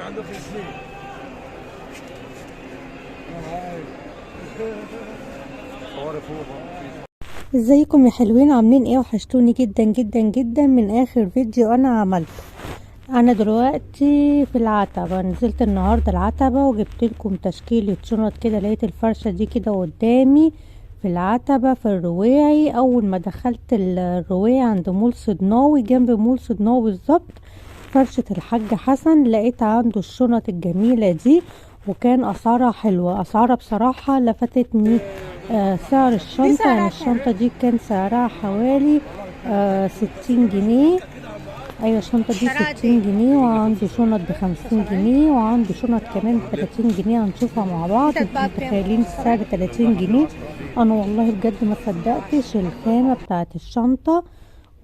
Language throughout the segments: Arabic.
عنده في سنين. ازيكم يا حلوين؟ عاملين ايه؟ وحشتوني جدا جدا جدا من اخر فيديو انا عملته. انا دلوقتي في العتبة، نزلت النهاردة العتبة وجبت لكم تشكيلة شنط كده. لقيت الفرشة دي كده قدامي في العتبة في الرواعي. اول ما دخلت الرواعي عند مول صدناوي، جنب مول صدناوي بالظبط، فرشة الحاج حسن، لقيت عنده الشنط الجميلة دي، وكان اسعارها حلوة. اسعارها بصراحة لفتتني. سعر الشنطة، يعني الشنطة دي كان سعرها حوالي 60 جنيه. ايوه الشنطة دي 60 جنيه، وعنده شنط ب50 جنيه، وعنده شنط كمان ب30 جنيه. هنشوفها مع بعض. انتوا متخيلين السعر 30 جنيه؟ انا والله بجد ما صدقتش الخامة بتاعت الشنطة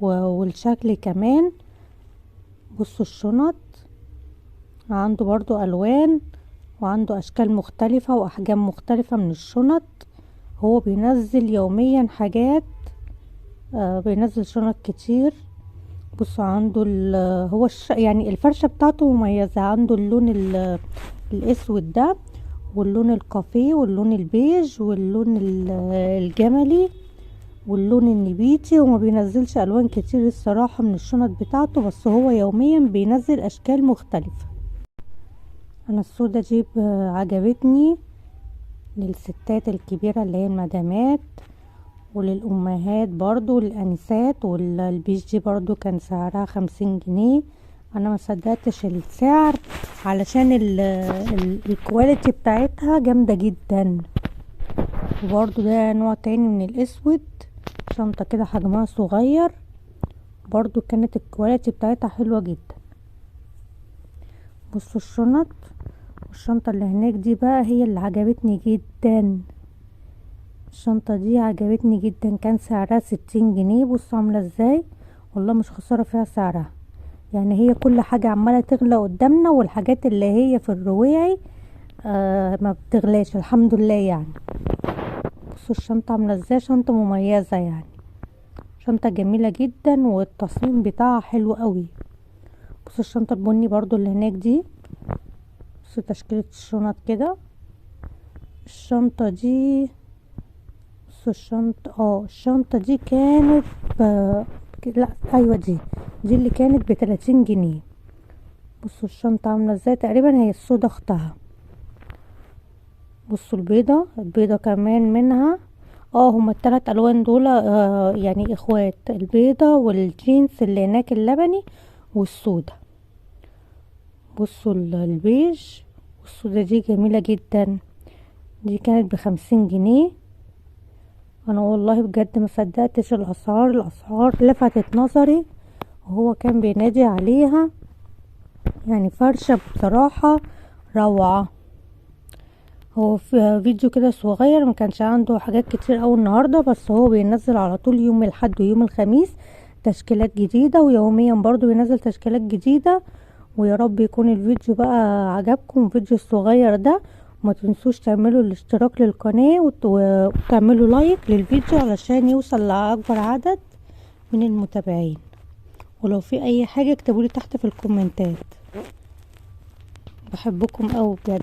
والشكل كمان. بصوا الشنط، عنده برضو الوان وعنده اشكال مختلفة واحجام مختلفة من الشنط. هو بينزل يوميا حاجات، بينزل شنط كتير. بصوا عنده يعني الفرشة بتاعته مميزة. عنده اللون الاسود ده، واللون الكافيه، واللون البيج، واللون الجملي، واللون النبيتي. وما بينزلش الوان كتير الصراحة من الشنط بتاعته، بس هو يوميا بينزل اشكال مختلفة. انا السودة دي عجبتني للستات الكبيرة اللي هي المدامات، وللأمهات برضو والأنسات. والبيج دي برضو كان سعرها 50 جنيه. أنا ما صدقتش السعر علشان الكواليتي بتاعتها جامدة جدا. وبرضو ده نوع تاني من الأسود، شنطة كده حجمها صغير، برضو كانت الكواليتي بتاعتها حلوة جدا. بصوا الشنط. والشنطة اللي هناك دي بقى هي اللي عجبتني جدا. الشنطة دي عجبتني جدا، كان سعرها 60 جنيه. بصوا عاملة ازاي، والله مش خسارة فيها سعرها. يعني هي كل حاجة عمالة تغلى قدامنا، والحاجات اللي هي في الرواعي ما بتغلاش الحمد لله يعني. بصوا الشنطة عاملة ازاي، شنطة مميزة يعني، شنطة جميلة جدا، والتصميم بتاعها حلو قوي. بصوا الشنطة البني برضو اللي هناك دي. بصوا تشكيلة الشنط كده. الشنطة دي، بصوا الشنطة دي كانت لا ايوه دي اللي كانت ب30 جنيه. بصوا الشنطة عاملة ازاي، تقريبا هي السودا اختها. بصوا البيضة كمان منها. هما التلات الوان دول يعني اخوات، البيضة والجينز اللي هناك اللبني والسودا. بصوا البيج والسودا دي جميلة جدا. دي كانت ب50 جنيه. انا والله بجد ما صدقتش الاسعار لفتت نظري، وهو كان بينادي عليها. يعني فرشة بصراحة روعة. هو في فيديو كده صغير، ما كانش عنده حاجات كتير اوي النهاردة، بس هو بينزل على طول يوم الاحد ويوم الخميس تشكيلات جديدة، ويوميا برضو بينزل تشكيلات جديدة. ويا رب يكون الفيديو بقى عجبكم، الفيديو الصغير ده. وما تنسوش تعملوا الاشتراك للقناة وتعملوا لايك للفيديو علشان يوصل لأكبر عدد من المتابعين. ولو في اي حاجة اكتبولي تحت في الكومنتات. بحبكم اوي بجد.